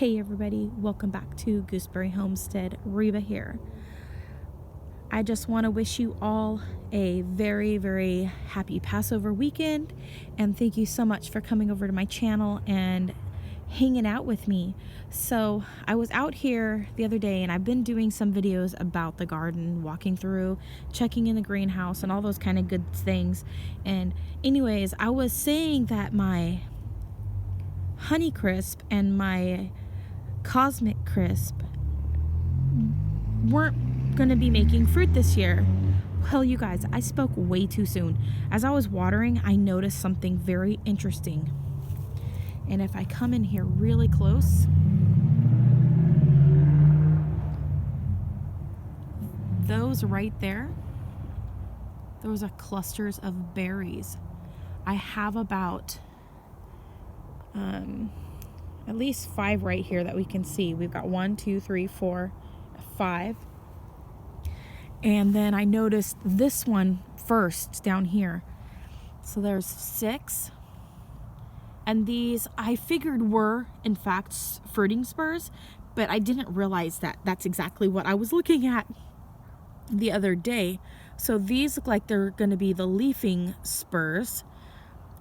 Hey everybody, welcome back to Gooseberry Homestead. Reba here. I just want to wish you all a very, very happy Passover weekend, and thank you so much for coming over to my channel and hanging out with me. So I was out here the other day and I've been doing some videos about the garden, walking through, checking in the greenhouse and all those kind of good things. And anyways, I was saying that my Honeycrisp and my Cosmic Crisp weren't going to be making fruit this year. Well, you guys, I spoke way too soon. As I was watering, I noticed something very interesting. And if I come in here really close, those right there, those are clusters of berries. I have about at least 5 right here that we can see. We've got 1, 2, 3, 4, 5. And then I noticed this one first down here. So there's 6. And these I figured were in fact fruiting spurs, but I didn't realize that that's exactly what I was looking at the other day. So these look like they're going to be the leafing spurs,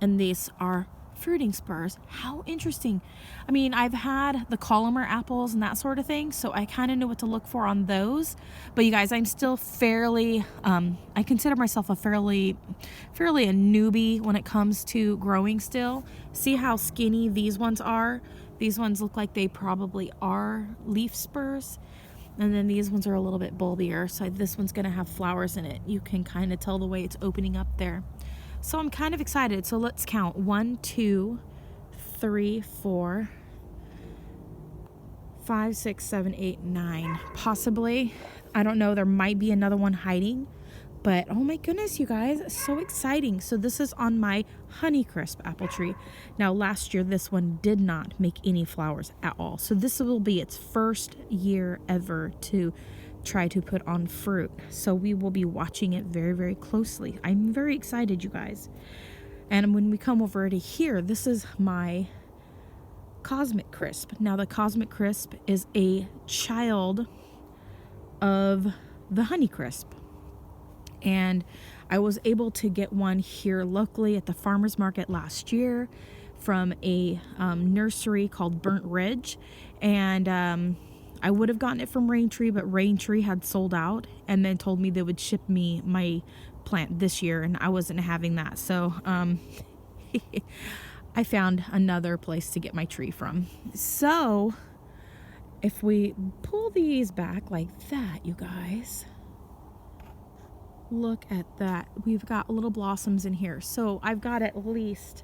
and these are fruiting spurs. How interesting. I mean, I've had the Collimer apples and that sort of thing, so I kind of know what to look for on those. But you guys, I'm still fairly I consider myself a fairly a newbie when it comes to growing still. See how skinny these ones are? These ones look like they probably are leaf spurs. And then these ones are a little bit bulbier, so this one's going to have flowers in it. You can kind of tell the way it's opening up there. So I'm kind of excited. So let's count. 1, 2, 3, 4, 5, 6, 7, 8, 9. Possibly. I don't know. There might be another one hiding. But oh my goodness, you guys. So exciting. So this is on my Honeycrisp apple tree. Now last year this one did not make any flowers at all. So this will be its first year ever to try to put on fruit. So we will be watching it very, very closely. I'm very excited, you guys. And when we come over to here, this is my Cosmic Crisp. Now the Cosmic Crisp is a child of the Honeycrisp. And I was able to get one here locally at the farmer's market last year from a nursery called Burnt Ridge. And I would have gotten it from Raintree, but Raintree had sold out and then told me they would ship me my plant this year, and I wasn't having that. So I found another place to get my tree from. So if we pull these back like that, you guys, look at that. We've got little blossoms in here. So I've got at least,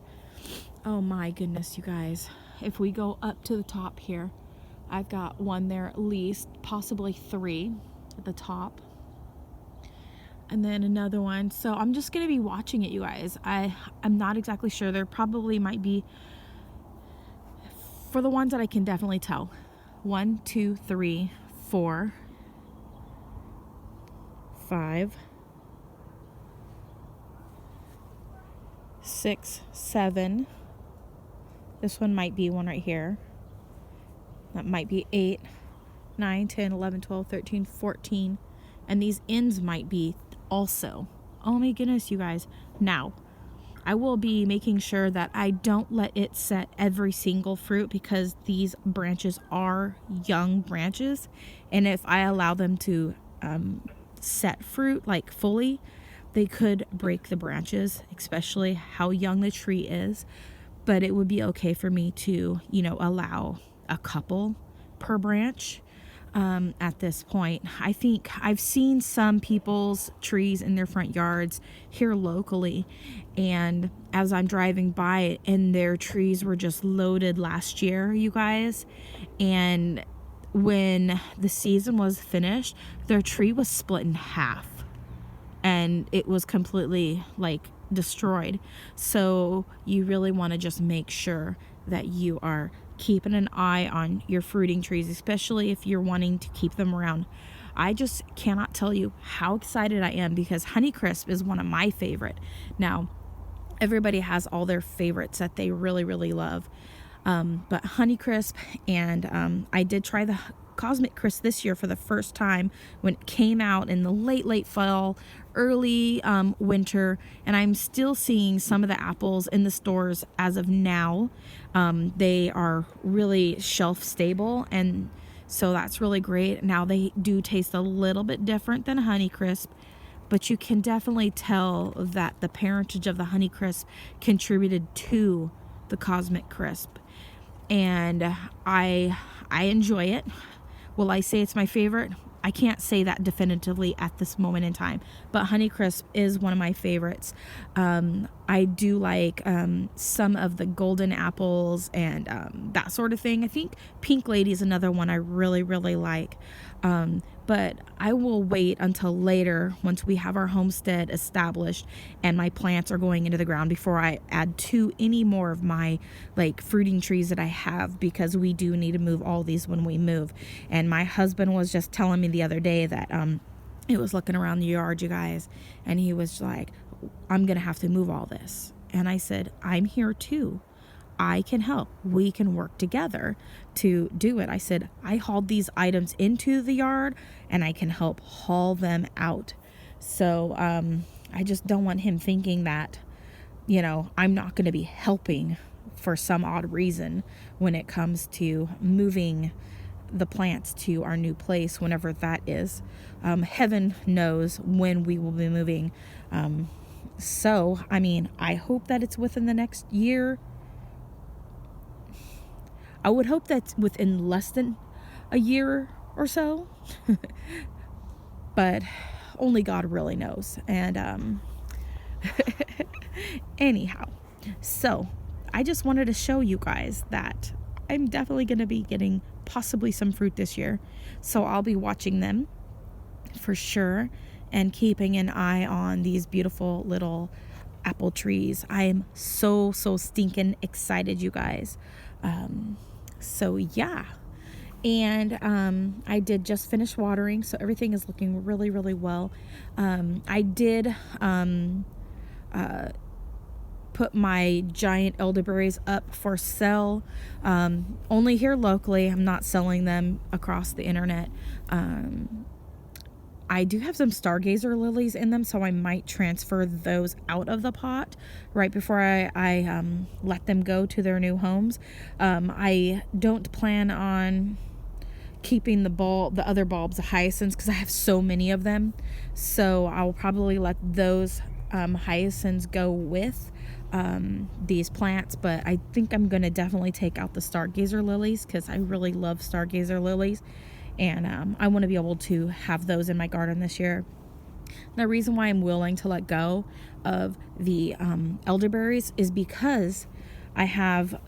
oh my goodness, you guys, if we go up to the top here, I've got one there at least, possibly 3 at the top. And then another one. So I'm just going to be watching it, you guys. I'm not exactly sure. There probably might be, for the ones that I can definitely tell, 1, 2, 3, 4, 5, 6, 7. This one might be one right here. That might be 8, 9, 10, 11, 12, 13, 14. And these ends might be also. Oh my goodness, you guys. Now, I will be making sure that I don't let it set every single fruit, because these branches are young branches. And if I allow them to set fruit like fully, they could break the branches, especially how young the tree is. But it would be okay for me to, allow a couple per branch at this point. I think I've seen some people's trees in their front yards here locally, and as I'm driving by it, and their trees were just loaded last year, you guys, and when the season was finished, their tree was split in half and it was completely destroyed. So you really want to just make sure that you are keeping an eye on your fruiting trees, especially if you're wanting to keep them around. I just cannot tell you how excited I am, because Honeycrisp is one of my favorite. Now, everybody has all their favorites that they really, really love. But Honeycrisp, and I did try the Cosmic Crisp this year for the first time when it came out in the late fall, early winter, and I'm still seeing some of the apples in the stores as of now. They are really shelf stable, and so that's really great. Now they do taste a little bit different than Honeycrisp, but you can definitely tell that the parentage of the Honeycrisp contributed to the Cosmic Crisp, and I enjoy it. Will I say it's my favorite? I can't say that definitively at this moment in time, but Honeycrisp is one of my favorites. I do like some of the golden apples and that sort of thing. I think Pink Lady is another one I really, really like. But I will wait until later once we have our homestead established and my plants are going into the ground before I add to any more of my like fruiting trees that I have, because we do need to move all these when we move. And my husband was just telling me the other day that he was looking around the yard, you guys, and he was like, I'm gonna have to move all this. And I said, I'm here too. I can help. We can work together to do it. I said, I hauled these items into the yard and I can help haul them out. So I just don't want him thinking that, you know, I'm not going to be helping for some odd reason when it comes to moving the plants to our new place, whenever that is. Heaven knows when we will be moving. So, I mean, I hope that it's within the next year. I would hope that's within less than a year or so, but only God really knows. And anyhow, so I just wanted to show you guys that I'm definitely going to be getting possibly some fruit this year. So I'll be watching them for sure and keeping an eye on these beautiful little apple trees. I am so stinking excited, you guys. So yeah, and I did just finish watering, so everything is looking really well. I did put my giant elderberries up for sale, only here locally. I'm not selling them across the internet. I do have some stargazer lilies in them, so I might transfer those out of the pot right before I let them go to their new homes. I don't plan on keeping the other bulbs, the hyacinths, because I have so many of them. So I'll probably let those hyacinths go with these plants, but I think I'm going to definitely take out the stargazer lilies because I really love stargazer lilies. And I want to be able to have those in my garden this year. The reason why I'm willing to let go of the elderberries is because I have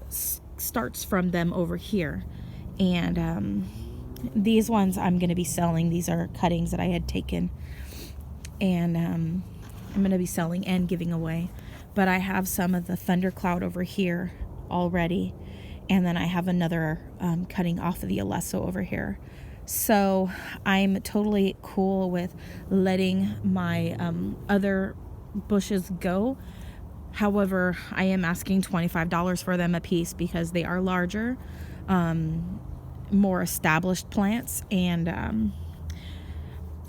starts from them over here. And these ones I'm going to be selling. These are cuttings that I had taken. And I'm going to be selling and giving away. But I have some of the thundercloud over here already. And then I have another cutting off of the Alesso over here. So I'm totally cool with letting my other bushes go. However, I am asking $25 for them a piece because they are larger, more established plants, and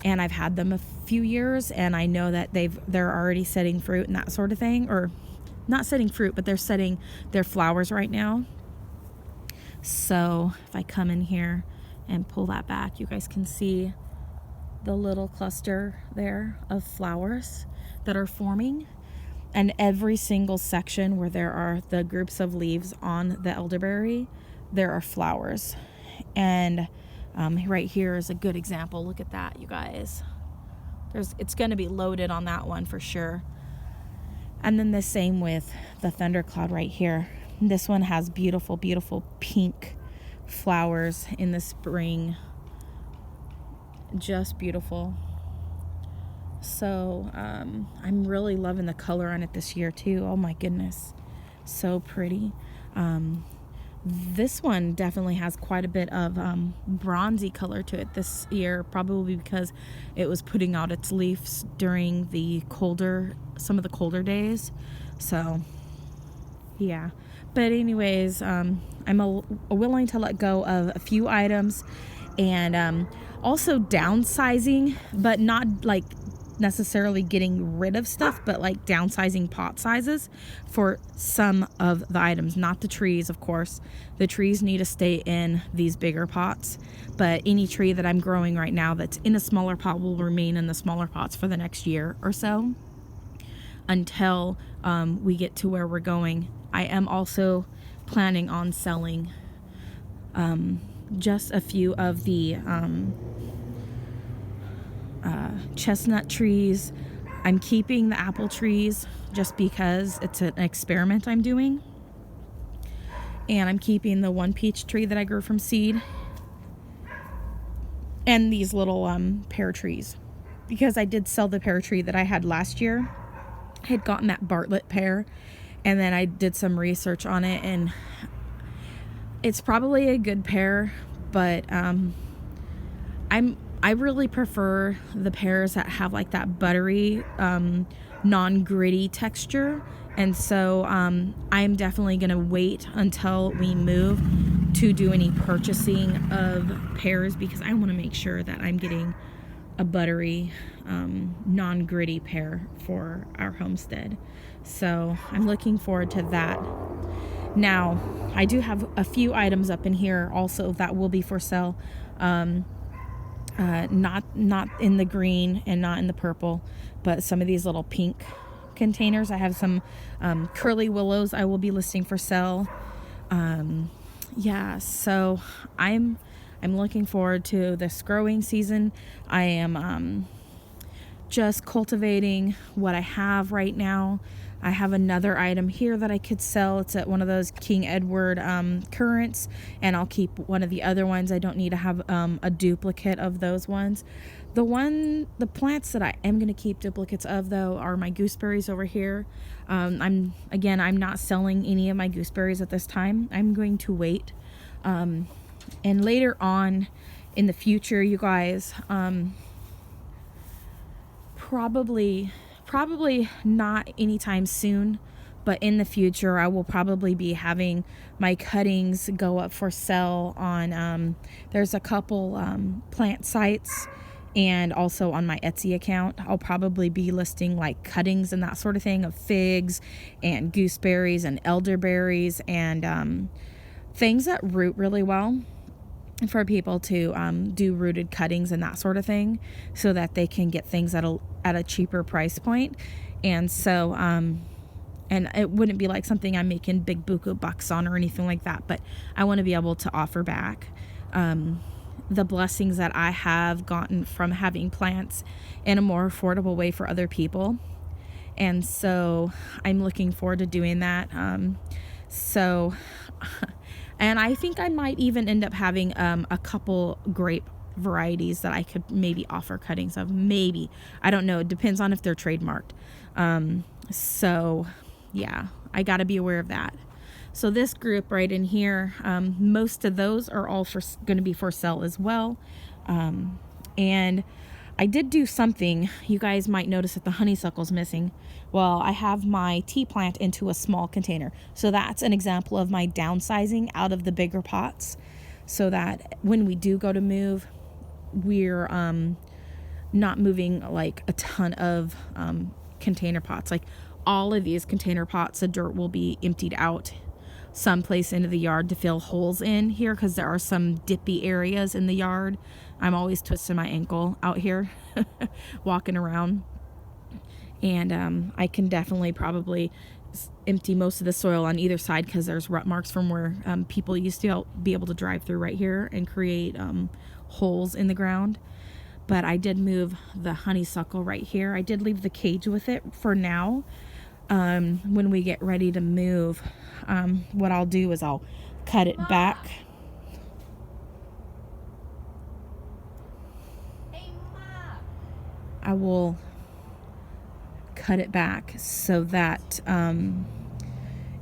I've had them a few years, and I know that they're already setting fruit and that sort of thing, or not setting fruit, but they're setting their flowers right now. So if I come in here and pull that back, you guys can see the little cluster there of flowers that are forming. And every single section where there are the groups of leaves on the elderberry, there are flowers. And right here is a good example. Look at that, you guys. It's going to be loaded on that one for sure. And then the same with the thundercloud right here. This one has beautiful pink flowers in the spring. Just beautiful. So I'm really loving the color on it this year too. Oh my goodness, so pretty. This one definitely has quite a bit of bronzy color to it this year, probably because it was putting out its leaves during some of the colder days. So yeah, But anyways, I'm willing to let go of a few items, and also downsizing, but not like necessarily getting rid of stuff, but like downsizing pot sizes for some of the items, not the trees, of course. The trees need to stay in these bigger pots, but any tree that I'm growing right now that's in a smaller pot will remain in the smaller pots for the next year or so until we get to where we're going. I am also planning on selling just a few of the chestnut trees. I'm keeping the apple trees just because it's an experiment I'm doing. And I'm keeping the one peach tree that I grew from seed. And these little pear trees. Because I did sell the pear tree that I had last year. I had gotten that Bartlett pear. And then I did some research on it. And it's probably a good pear. But I really prefer the pears that have like that buttery, non-gritty texture. And so I'm definitely going to wait until we move to do any purchasing of pears, because I want to make sure that I'm getting a buttery, non-gritty pear for our homestead. So I'm looking forward to that. Now, I do have a few items up in here also that will be for sale. Not in the green and not in the purple, but some of these little pink containers. I have some curly willows I will be listing for sale. Yeah, so I'm looking forward to this growing season. I am just cultivating what I have right now. I have another item here that I could sell. It's at one of those King Edward currants, and I'll keep one of the other ones. I don't need to have a duplicate of those ones. The plants that I am going to keep duplicates of, though, are my gooseberries over here. I'm not selling any of my gooseberries at this time. I'm going to wait. And later on in the future, you guys, probably not anytime soon, but in the future I will probably be having my cuttings go up for sale on there's a couple plant sites, and also on my Etsy account. I'll probably be listing like cuttings and that sort of thing of figs and gooseberries and elderberries and things that root really well, for people to do rooted cuttings and that sort of thing, so that they can get things at a cheaper price point. And so and it wouldn't be like something I'm making big buku bucks on or anything like that, but I want to be able to offer back the blessings that I have gotten from having plants in a more affordable way for other people. And so I'm looking forward to doing that. And I think I might even end up having a couple grape varieties that I could maybe offer cuttings of. Maybe. I don't know. It depends on if they're trademarked. So, yeah, I got to be aware of that. So this group right in here, most of those are all going to be for sale as well. And I did do something. You guys might notice that the honeysuckle's missing. Well, I have my tea plant into a small container. So that's an example of my downsizing out of the bigger pots, so that when we do go to move, we're not moving like a ton of container pots. Like all of these container pots, the dirt will be emptied out someplace into the yard to fill holes in here, because there are some dippy areas in the yard. I'm always twisting my ankle out here walking around, and I can definitely probably empty most of the soil on either side, because there's rut marks from where people used to be able to drive through right here and create holes in the ground. But I did move the honeysuckle right here. I did leave the cage with it for now. When we get ready to move, what I'll do is I'll cut it back. I will cut it back so that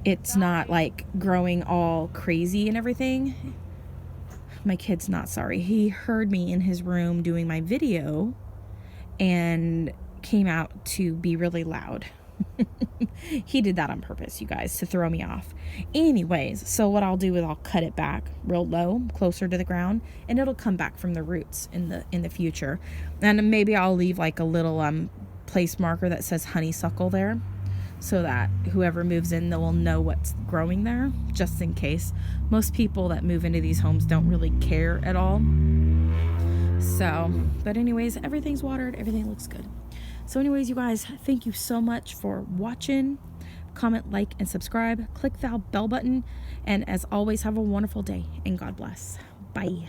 it's not like growing all crazy and everything. My kid's not sorry. He heard me in his room doing my video and came out to be really loud. He did that on purpose, you guys, to throw me off. Anyways, so what I'll do is I'll cut it back real low, closer to the ground, and it'll come back from the roots in the future. And maybe I'll leave like a little place marker that says honeysuckle there, so that whoever moves in, they will know what's growing there, just in case. Most people that move into these homes don't really care at all. So, but anyways, everything's watered, everything looks good. So anyways, you guys, thank you so much for watching. Comment, like, and subscribe. Click that bell button. And as always, have a wonderful day, and God bless. Bye.